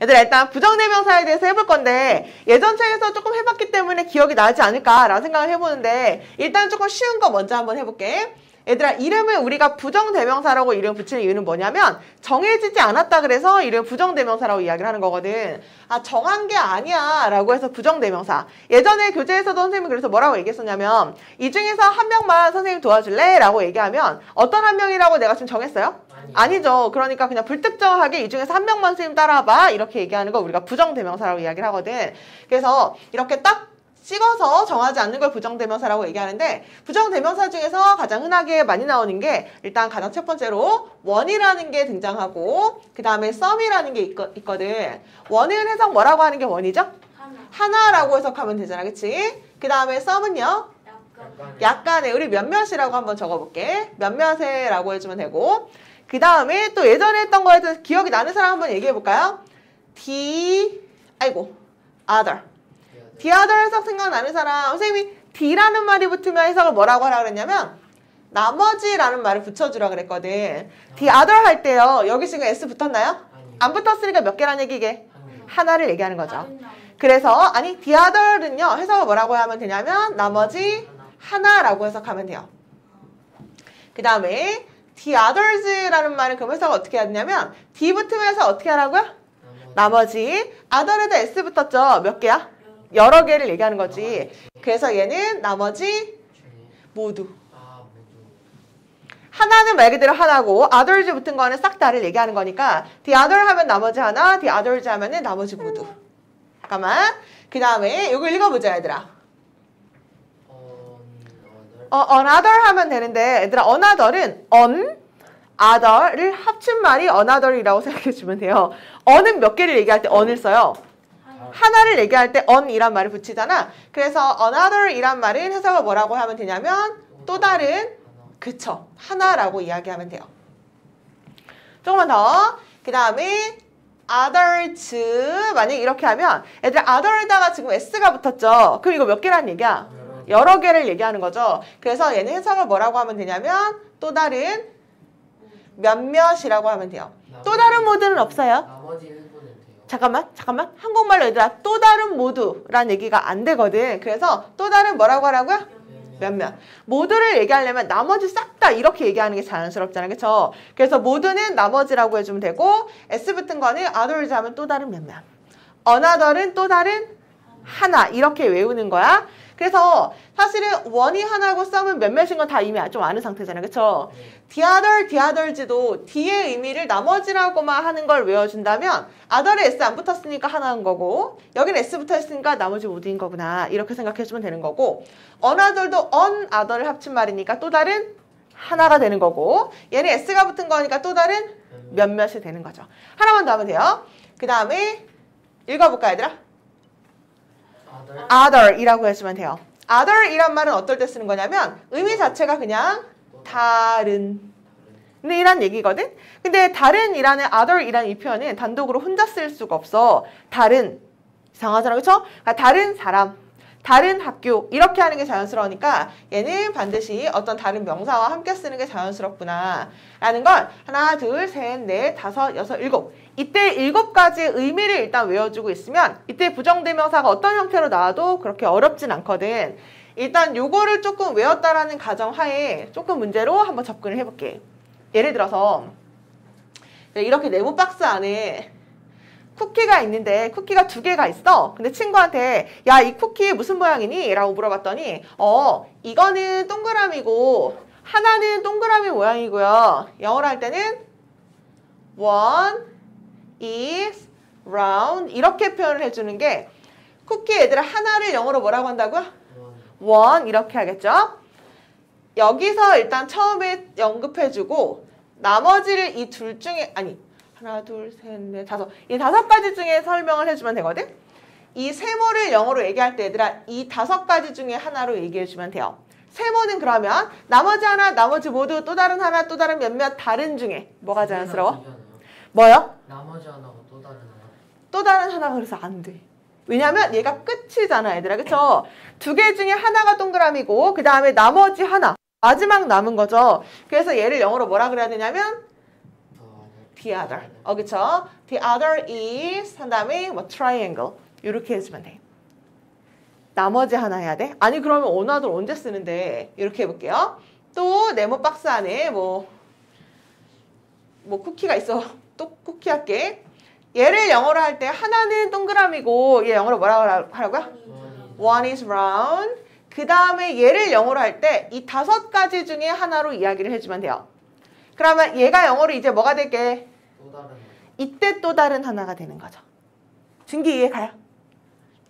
얘들아 일단 부정대명사에 대해서 해볼 건데 예전 책에서 조금 해봤기 때문에 기억이 나지 않을까라는 생각을 해보는데 일단 조금 쉬운 거 먼저 한번 해볼게. 얘들아 이름을 우리가 부정대명사라고 이름 붙이는 이유는 뭐냐면 정해지지 않았다 그래서 이름 부정대명사라고 이야기를 하는 거거든. 아 정한 게 아니야 라고 해서 부정대명사. 예전에 교재에서도 선생님이 그래서 뭐라고 얘기했었냐면 이 중에서 한 명만 선생님 도와줄래? 라고 얘기하면 어떤 한 명이라고 내가 지금 정했어요? 아니죠. 그러니까 그냥 불특정하게 이 중에서 한 명만 선생님 따라와봐 이렇게 얘기하는 거 우리가 부정대명사라고 이야기를 하거든. 그래서 이렇게 딱 찍어서 정하지 않는 걸 부정대명사라고 얘기하는데 부정대명사 중에서 가장 흔하게 많이 나오는 게 일단 가장 첫 번째로 원이라는 게 등장하고 그 다음에 some이라는 게 있거든. 원은 해석 뭐라고 하는 게 원이죠? 하나라고 해석하면 되잖아. 그치? 그 다음에 some은요? 약간의 우리 몇몇이라고 한번 적어볼게. 몇몇의 라고 해주면 되고 그 다음에 또 예전에 했던 거에 대해서 기억이 나는 사람 한번 얘기해볼까요? other. the other 해석 생각나는 사람 선생님이 the라는 말이 붙으면 해석을 뭐라고 하라 그랬냐면 나머지라는 말을 붙여주라 그랬거든. the other 할 때요. 여기 지금 s 붙었나요? 안 붙었으니까 몇 개란 얘기게? 하나를 얘기하는 거죠. 그래서 the other는요. 해석을 뭐라고 하면 되냐면 나머지 하나라고 해석하면 돼요. 그 다음에 the others라는 말은 그럼 해석을 어떻게 해야 되냐면 the 붙으면 해석 어떻게 하라고요? 나머지 other에도 s 붙었죠. 몇 개야? 여러 개를 얘기하는 거지. 그래서 얘는 나머지 모두. 하나는 말 그대로 하나고 others 붙은 거는 싹 다를 얘기하는 거니까 the other 하면 나머지 하나, the others 하면은 나머지 모두. 잠깐만. 그 다음에 이거 읽어보자 얘들아. another 하면 되는데 얘들아 another은 other를 합친 말이 another이라고 생각해주면 돼요. on은 몇 개를 얘기할 때 on을 써요. 하나를 얘기할 때 on이란 말을 붙이잖아. 그래서 another 이란 말은 해석을 뭐라고 하면 되냐면 또 다른 그쵸 하나라고 이야기하면 돼요. 조금만 더. 그 다음에 others 만약 이렇게 하면 얘들아 other에다가 지금 s가 붙었죠. 그럼 이거 몇 개란 얘기야? 여러 개를 얘기하는 거죠. 그래서 얘는 해석을 뭐라고 하면 되냐면 또 다른 몇몇이라고 하면 돼요. 또 다른 모두는 없어요. 잠깐만 한국말로 얘들아 또 다른 모두란 얘기가 안 되거든. 그래서 또 다른 뭐라고 하라고요? 몇몇. 모두를 얘기하려면 나머지 싹 다 이렇게 얘기하는 게 자연스럽잖아요. 그쵸? 그래서 모두는 나머지라고 해주면 되고 S 붙은 거는 others 하면 또 다른 몇몇. another은 또 다른 하나 이렇게 외우는 거야. 그래서 사실은 원이 하나고 some은 몇몇인 건 다 이미 좀 아는 상태잖아요. 그쵸? the others도 the의 의미를 나머지라고만 하는 걸 외워준다면 other에 s 안 붙었으니까 하나인 거고 여기는 s 붙어있으니까 나머지 모두인 거구나 이렇게 생각해주면 되는 거고 another도 other를 합친 말이니까 또 다른 하나가 되는 거고 얘는 s가 붙은 거니까 또 다른 몇몇이 되는 거죠. 하나만 더 하면 돼요. 그 다음에 읽어볼까 얘들아? other이라고 해주면 돼요. other이란 말은 어떨 때 쓰는 거냐면 의미 자체가 그냥 다른 이란 얘기거든. 근데 다른이라는 other이라는 이 표현은 단독으로 혼자 쓸 수가 없어. 다른 이상하잖아. 그쵸? 그러니까 다른 사람 다른 학교 이렇게 하는 게 자연스러우니까 얘는 반드시 어떤 다른 명사와 함께 쓰는 게 자연스럽구나 라는 걸 하나 둘 셋 넷 다섯 여섯 일곱 이때 7가지의 의미를 일단 외워주고 있으면 이때 부정대명사가 어떤 형태로 나와도 그렇게 어렵진 않거든. 일단 요거를 조금 외웠다라는 가정하에 조금 문제로 한번 접근을 해볼게. 예를 들어서 이렇게 네모 박스 안에 쿠키가 있는데 쿠키가 2개가 있어. 근데 친구한테 야, 이 쿠키 무슨 모양이니? 라고 물어봤더니 이거는 동그라미고 하나는 동그라미 모양이고요. 영어로 할 때는 one is round 이렇게 표현을 해주는 게 쿠키 얘들아 하나를 영어로 뭐라고 한다고요? one 이렇게 하겠죠? 여기서 일단 처음에 언급해주고 나머지를 이 둘 중에 하나, 둘, 셋, 넷, 다섯 이 5가지 중에 설명을 해주면 되거든? 이 세모를 영어로 얘기할 때 얘들아 이 5가지 중에 하나로 얘기해주면 돼요. 세모는 그러면 나머지 하나, 나머지 모두 또 다른 하나, 또 다른 몇몇 다른 중에 뭐가 자연스러워? 뭐요? 나머지 하나고 또 다른 하나. 또 다른 하나가 그래서 안 돼. 왜냐면 얘가 끝이잖아 얘들아. 그쵸? 2개 중에 하나가 동그라미고 그 다음에 나머지 하나 마지막 남은 거죠. 그래서 얘를 영어로 뭐라 그래야 되냐면 the other. 그쵸? The other is 한 다음에 뭐 triangle 이렇게 해주면 돼. 나머지 하나 해야 돼? 아니 그러면 another 언제 쓰는데? 이렇게 해볼게요. 또 네모 박스 안에 뭐 쿠키가 있어. 또 쿠키 할게. 얘를 영어로 할 때 하나는 동그라미고 얘 영어로 뭐라고 하라고요? One is round. 그 다음에 얘를 영어로 할 때 이 5가지 중에 하나로 이야기를 해주면 돼요. 그러면 얘가 영어로 이제 뭐가 될게? 또 다른 이때 또 다른 하나가 되는 거죠. 준기 이해 가요?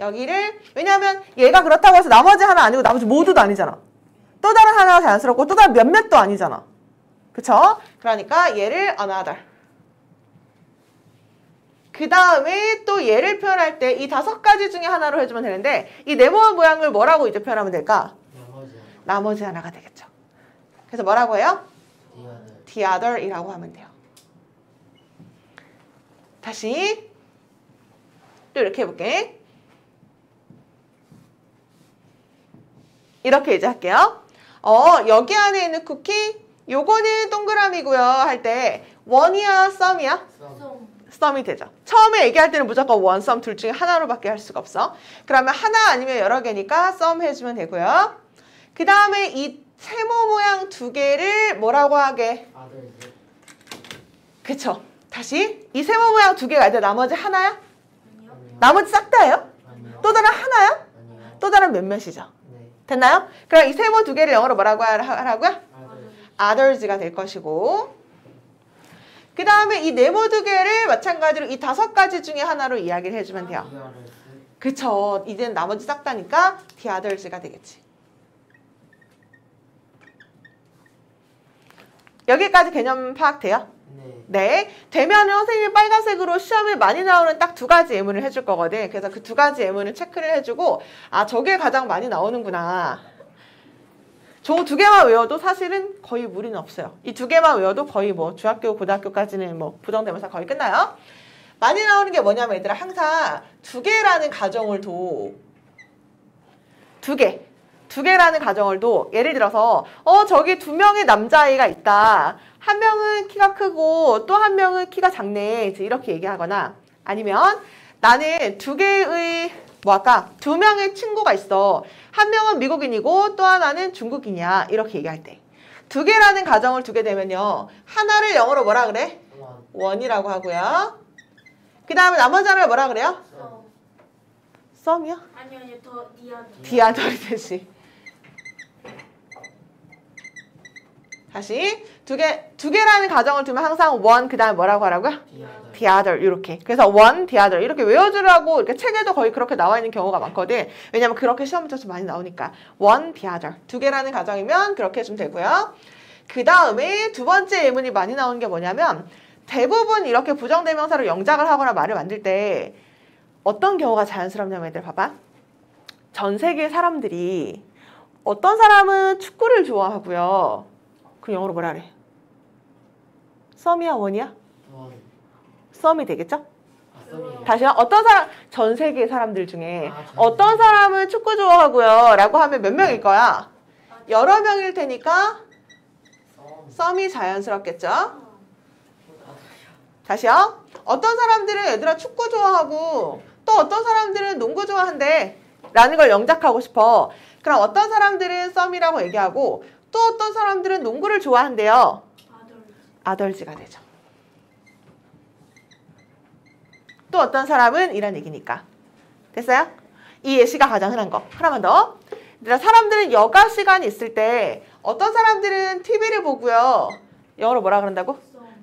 여기를 왜냐하면 얘가 그렇다고 해서 나머지 하나 아니고 나머지 모두도 아니잖아. 또 다른 하나가 자연스럽고 또 다른 몇몇도 아니잖아. 그쵸? 그러니까 얘를 another. 그 다음에 또 얘를 표현할 때 이 5가지 중에 하나로 해주면 되는데 이 네모 모양을 뭐라고 이제 표현하면 될까? 나머지 하나가 되겠죠. 그래서 뭐라고 해요? the other 이라고 하면 돼요. 다시 또 이렇게 해볼게. 이렇게 이제 할게요. 여기 안에 있는 쿠키 요거는 동그라미고요 할 때 one이야 some이야? some이 되죠. 처음에 얘기할 때는 무조건 one, some 둘 중에 하나로밖에 할 수가 없어. 그러면 하나 아니면 여러 개니까 some 해주면 되고요. 그 다음에 이 세모 모양 2개를 뭐라고 하게? 그쵸. 다시 이 세모 모양 2개가 있는데 나머지 하나야? 아니요. 나머지 싹 다예요? 아니요. 또 다른 하나야? 아니요. 또 다른 몇몇이죠. 네. 됐나요? 그럼 이 세모 2개를 영어로 뭐라고 하라고요? others가 될 것이고 그 다음에 이 네모 2개를 마찬가지로 이 5가지 중에 하나로 이야기를 해주면 돼요. 그쵸. 이제는 나머지 싹 다니까 the others가 되겠지. 여기까지 개념 파악돼요? 네. 되면 선생님이 빨간색으로 시험에 많이 나오는 딱 2가지 예문을 해줄 거거든. 그래서 그 2가지 예문을 체크를 해주고 아 저게 가장 많이 나오는구나. 저거 2개만 외워도 사실은 거의 무리는 없어요. 이 2개만 외워도 거의 뭐 중학교, 고등학교까지는 뭐 부정대명사 거의 끝나요. 많이 나오는 게 뭐냐면 얘들아 항상 2개라는 가정을 둬. 2개. 2개라는 가정을 둬. 예를 들어서 저기 2명의 남자아이가 있다. 한 명은 키가 크고 또 한 명은 키가 작네. 이렇게 얘기하거나 아니면 나는 2개의 뭐랄까 2명의 친구가 있어. 한 명은 미국인이고 또 하나는 중국인이야. 이렇게 얘기할 때 2개라는 가정을 두게 되면요. 하나를 영어로 뭐라 그래? one이라고 하고요. 그 다음에 나머지 하나를 뭐라 그래요? some이요? 아니요, 더 the other이 되지. 다시 두 개라는 가정을 두면 항상 one 그 다음에 뭐라고 하라고요? the other 이렇게. 그래서 one, the other 이렇게 외워주라고 이렇게 책에도 거의 그렇게 나와 있는 경우가 많거든. 왜냐면 그렇게 시험 문제에서 많이 나오니까 one, the other 2개라는 가정이면 그렇게 해주면 되고요. 그 다음에 2번째 예문이 많이 나오는 게 뭐냐면 대부분 이렇게 부정대명사로 영작을 하거나 말을 만들 때 어떤 경우가 자연스럽냐면 얘들 봐봐. 전 세계 사람들이 어떤 사람은 축구를 좋아하고요. 그 영어로 뭐라 그래? some이야, one이야? some이 되겠죠? 다시요. 어떤 사람, 전 세계 사람들 중에 어떤 사람은 축구 좋아하고요. 라고 하면 몇 명일 거야? 여러 명일 테니까 some이 자연스럽겠죠? 다시요. 어떤 사람들은 얘들아 축구 좋아하고 또 어떤 사람들은 농구 좋아한대. 라는 걸 영작하고 싶어. 그럼 어떤 사람들은 some이라고 얘기하고 또 어떤 사람들은 농구를 좋아한대요. others가 되죠. 또 어떤 사람은 이런 얘기니까. 됐어요? 이 예시가 가장 흔한 거. 하나만 더. 사람들은 여가 시간이 있을 때 어떤 사람들은 TV를 보고요. 영어로 뭐라 그런다고?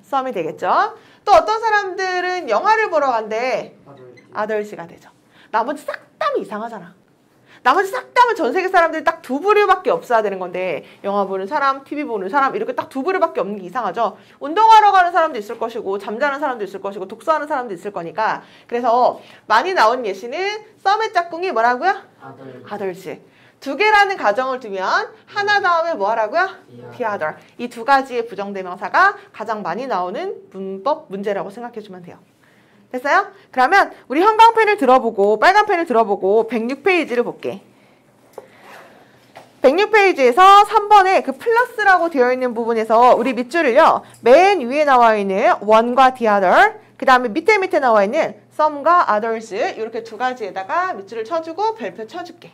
some이 되겠죠. 또 어떤 사람들은 영화를 보러 간대. others가 되죠. 나머지 싹 다 하면 이상하잖아. 나머지 싹 다 하면 전 세계 사람들이 딱 2부류밖에 없어야 되는 건데 영화 보는 사람, TV 보는 사람 이렇게 딱 2부류밖에 없는 게 이상하죠. 운동하러 가는 사람도 있을 것이고 잠자는 사람도 있을 것이고 독서하는 사람도 있을 거니까 그래서 많이 나온 예시는 some의 짝꿍이 뭐라고요? others. 2개라는 가정을 두면 하나 다음에 뭐 하라고요? the other. 이 2가지의 부정대명사가 가장 많이 나오는 문법 문제라고 생각해주면 돼요. 됐어요? 그러면 우리 형광펜을 들어보고 빨간펜을 들어보고 106페이지를 볼게. 106페이지에서 3번에 그 플러스라고 되어 있는 부분에서 우리 밑줄을요. 맨 위에 나와 있는 one과 the other, 그 다음에 밑에 나와 있는 some과 others 이렇게 두 가지에다가 밑줄을 쳐주고 별표 쳐줄게.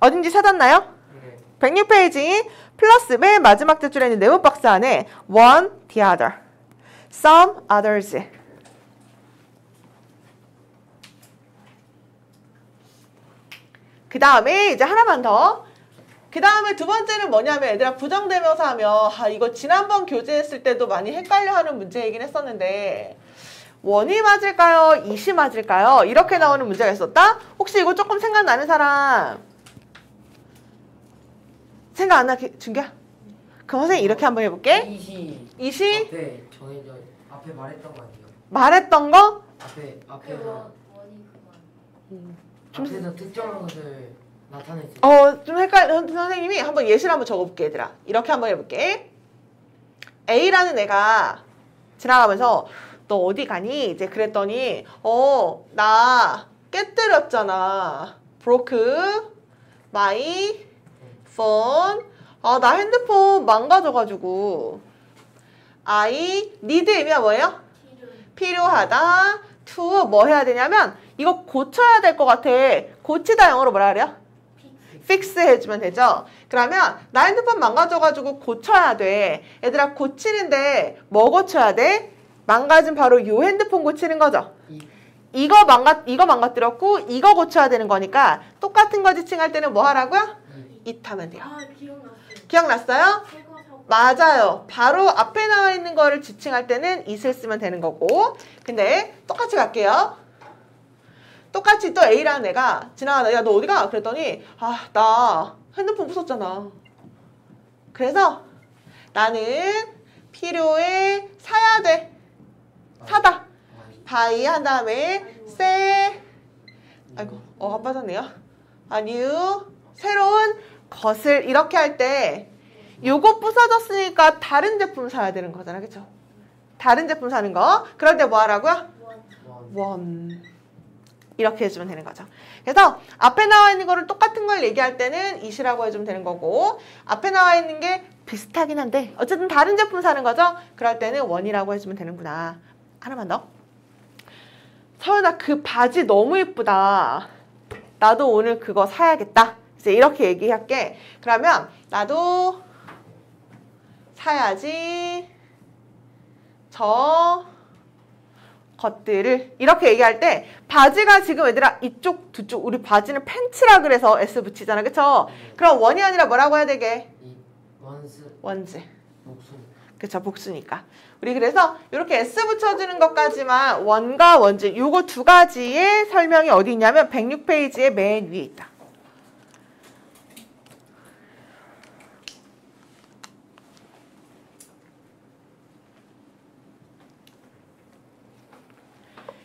어딘지 찾았나요? 네. 106페이지 플러스 맨 마지막 줄에 있는 네모 박스 안에 one, the other, some, others. 그 다음에 이제 하나만 더. 그 다음에 두 번째는 뭐냐면 얘들아 부정대명사 하면 이거 지난번 교재했을 때도 많이 헷갈려하는 문제이긴 했었는데 원이 맞을까요? 이시 맞을까요? 이렇게 나오는 문제가 있었다? 혹시 이거 조금 생각나는 사람? 생각 안 나, 준규야? 그럼 선생님 이렇게 한번 해볼게. 이시? 네, 저희 저 앞에 말했던 거 아니에요? 말했던 거? 앞에서 원이 그만. 앞에서 특정한 것을 나타내지. 좀 헷갈려. 선생님이 한번 예시를 한번 적어볼게, 얘들아. 이렇게 한번 해볼게. A라는 애가 지나가면서 너 어디 가니? 이제 그랬더니 나 깨뜨렸잖아. broke my phone. 나 핸드폰 망가져가지고. I need 의미가 뭐예요? 필요하다. to 뭐 해야 되냐면 이거 고쳐야 될 것 같아. 고치다 영어로 뭐라 그래요? fix 해주면 되죠. 그러면 나 핸드폰 망가져가지고 고쳐야 돼. 얘들아 고치는데 뭐 고쳐야 돼? 망가진 바로 요 핸드폰 고치는 거죠. 이거 망가뜨렸고 이거 고쳐야 되는 거니까 똑같은 거 지칭할 때는 뭐 하라고요? it 하면 돼요. 기억났어요. 기억났어요? 사과. 맞아요. 바로 앞에 나와 있는 거를 지칭할 때는 it을 쓰면 되는 거고. 근데 똑같이 갈게요. 똑같이 또 A라는 애가 지나가다 야 너 어디 가? 그랬더니 나 핸드폰 부쉈잖아. 그래서 나는 필요해 사야 돼. 사다. buy 한 다음에 새 아이고 어가 빠졌네요. new 새로운 것을 이렇게 할 때 요거 부서졌으니까 다른 제품 사야 되는 거잖아. 그쵸? 다른 제품 사는 거. 그럴 때 뭐 하라고요? one. 이렇게 해주면 되는 거죠. 그래서 앞에 나와 있는 거를 똑같은 걸 얘기할 때는 it이라고 해주면 되는 거고 앞에 나와 있는 게 비슷하긴 한데 어쨌든 다른 제품 사는 거죠. 그럴 때는 one이라고 해주면 되는구나. 하나만 더. 서연아 그 바지 너무 예쁘다. 나도 오늘 그거 사야겠다. 이제 이렇게 얘기할게. 그러면 나도 사야지 저 것들을 이렇게 얘기할 때 바지가 지금 얘들아 이쪽 두 쪽 우리 바지는 팬츠라 그래서 S 붙이잖아. 그쵸? 그럼 원이 아니라 뭐라고 해야 되게? 원즈. 목소. 그쵸? 복수니까. 우리 그래서 이렇게 S 붙여주는 것까지만 원과 원즈 요거 두 가지의 설명이 어디 있냐면 106페이지의 맨 위에 있다.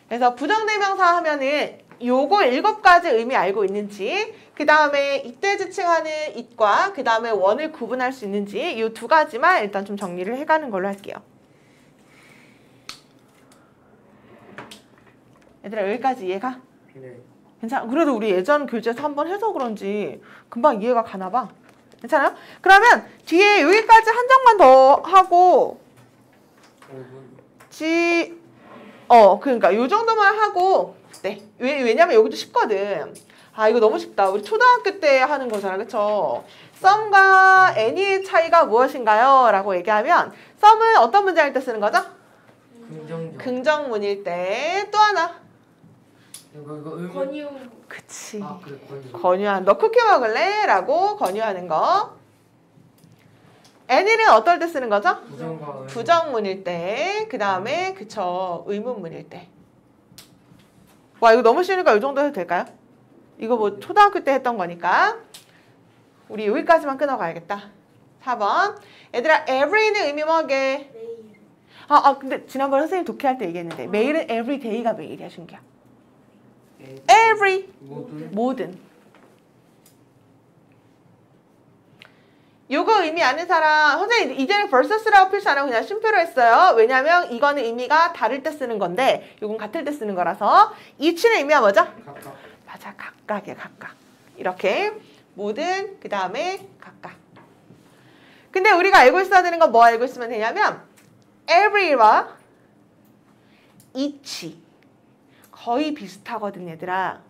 그래서 부정대명사 하면은 요거 7가지 의미 알고 있는지 그 다음에 이때 지칭하는 it과 그 다음에 원을 구분할 수 있는지 이 두 가지만 일단 좀 정리를 해가는 걸로 할게요. 얘들아 여기까지 이해가? 네. 괜찮아? 그래도 우리 예전 교재에서 한번 해서 그런지 금방 이해가 가나 봐. 괜찮아요? 그러면 뒤에 여기까지 한 장만 더 하고 그러니까 요 정도만 하고 네. 왜냐면 여기도 쉽거든. 이거 너무 쉽다. 우리 초등학교 때 하는 거잖아. 그쵸? some과 any의 차이가 무엇인가요? 라고 얘기하면 some은 어떤 문장일 때 쓰는 거죠? 긍정문일 때. 또 하나. 이거 의문. 권유. 그치. 그래 권유. 권유한 너 쿠키 먹을래? 라고 권유하는 거. any는 어떨 때 쓰는 거죠? 부정과 의문. 부정문일 때. 그 다음에 그쵸. 의문문일 때. 와 이거 너무 쉬우니까 이 정도 해도 될까요? 이거 뭐 초등학교 때 했던 거니까 우리 여기까지만 끊어가야겠다. 4번 얘들아 every는 의미 뭐게? 매일. 근데 지난번에 선생님 독해할 때 얘기했는데 매일은 every day가 매일이야 준기야. every 모든 요거 의미 아는 사람, 선생님 이제는 versus라고 표시 안 하고 그냥 쉼표로 했어요. 왜냐면 이거는 의미가 다를 때 쓰는 건데 요건 같을 때 쓰는 거라서. each는 의미가 뭐죠? 각각. 맞아, 각각이야, 각각. 이렇게 모든 그 다음에 각각. 근데 우리가 알고 있어야 되는 건 뭐 알고 있으면 되냐면 every와 each 거의 비슷하거든, 얘들아.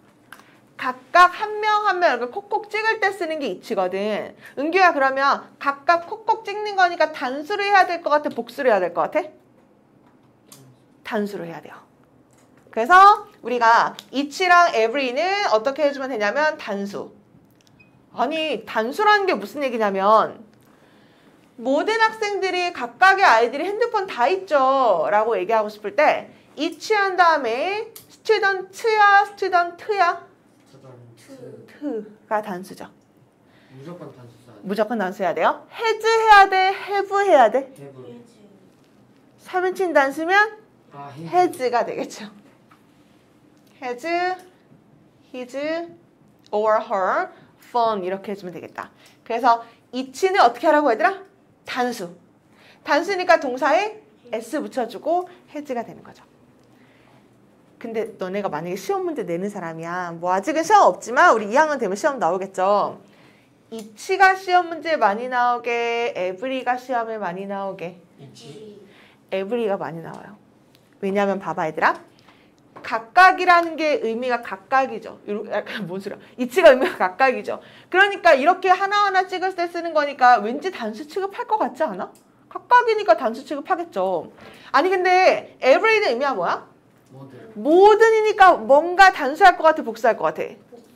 각각 한 명 한 명 이렇게 콕콕 찍을 때 쓰는 게 each거든. 은규야, 그러면 각각 콕콕 찍는 거니까 단수로 해야 될 것 같아, 복수로 해야 될 것 같아? 단수로 해야 돼요. 그래서 우리가 each랑 every는 어떻게 해주면 되냐면 단수. 아니, 단수라는 게 무슨 얘기냐면 모든 학생들이 각각의 아이들이 핸드폰 다 있죠 라고 얘기하고 싶을 때 each 한 다음에 student야 student야 트가 단수죠. 무조건 단수 써야 돼. 무조건 단수 해야 돼요. has 해야 돼, have 해야 돼. 해브. 3인칭 단수면 아, has가 되겠죠. has, his, or her, phone 이렇게 해주면 되겠다. 그래서 each는 어떻게 하라고 얘들아? 단수. 단수니까 동사에 s 붙여주고 has가 되는 거죠. 근데 너네가 만약에 시험 문제 내는 사람이야. 뭐 아직은 시험 없지만 우리 2학년 되면 시험 나오겠죠. each가 시험 문제 많이 나오게, every가 시험에 많이 나오게. 있지. every가 많이 나와요. 왜냐면 봐봐 얘들아. 각각이라는 게 의미가 각각이죠. 약간 뭔 소리야. each가 의미가 각각이죠. 그러니까 이렇게 하나하나 찍을 때 쓰는 거니까 왠지 단수 취급할 것 같지 않아? 각각이니까 단수 취급하겠죠. 아니 근데 every는 의미가 뭐야? 모든이니까 뭔가 단수할 것 같아, 복수할 것 같아?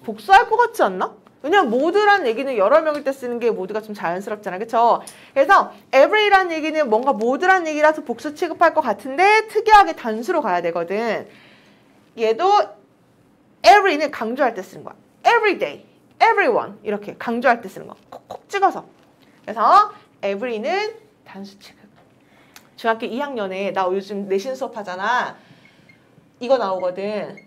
복수할 것 같지 않나? 왜냐면 모두라는 얘기는 여러 명일 때 쓰는 게 모두가 좀 자연스럽잖아, 그쵸? 그래서 every라는 얘기는 뭔가 모두라는 얘기라서 복수 취급할 것 같은데 특이하게 단수로 가야 되거든. 얘도 every는 강조할 때 쓰는 거야. every day, everyone 이렇게 강조할 때 쓰는 거. 콕콕 찍어서. 그래서 every는 단수 취급. 중학교 2학년에 나 요즘 내신 수업 하잖아. 이거 나오거든.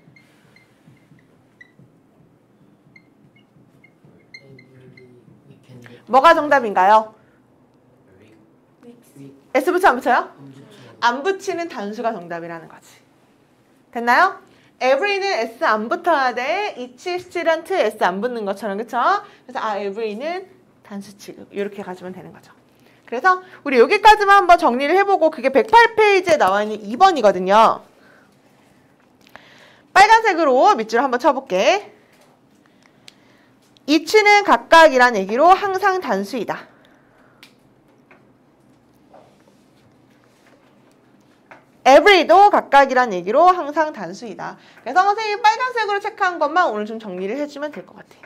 뭐가 정답인가요? S 붙여 안 붙여요? 안 붙이는 단수가 정답이라는 거지. 됐나요? every는 S 안 붙어야 돼. each, student, S 안 붙는 것처럼, 그쵸? 그래서 every는 단수 취급. 이렇게 가지면 되는 거죠. 그래서 우리 여기까지만 한번 정리를 해보고 그게 108페이지에 나와 있는 2번이거든요. 빨간색으로 밑줄 한번 쳐볼게. each는 각각이란 얘기로 항상 단수이다. every도 각각이란 얘기로 항상 단수이다. 그래서 선생님이 빨간색으로 체크한 것만 오늘 좀 정리를 해주면 될 것 같아요.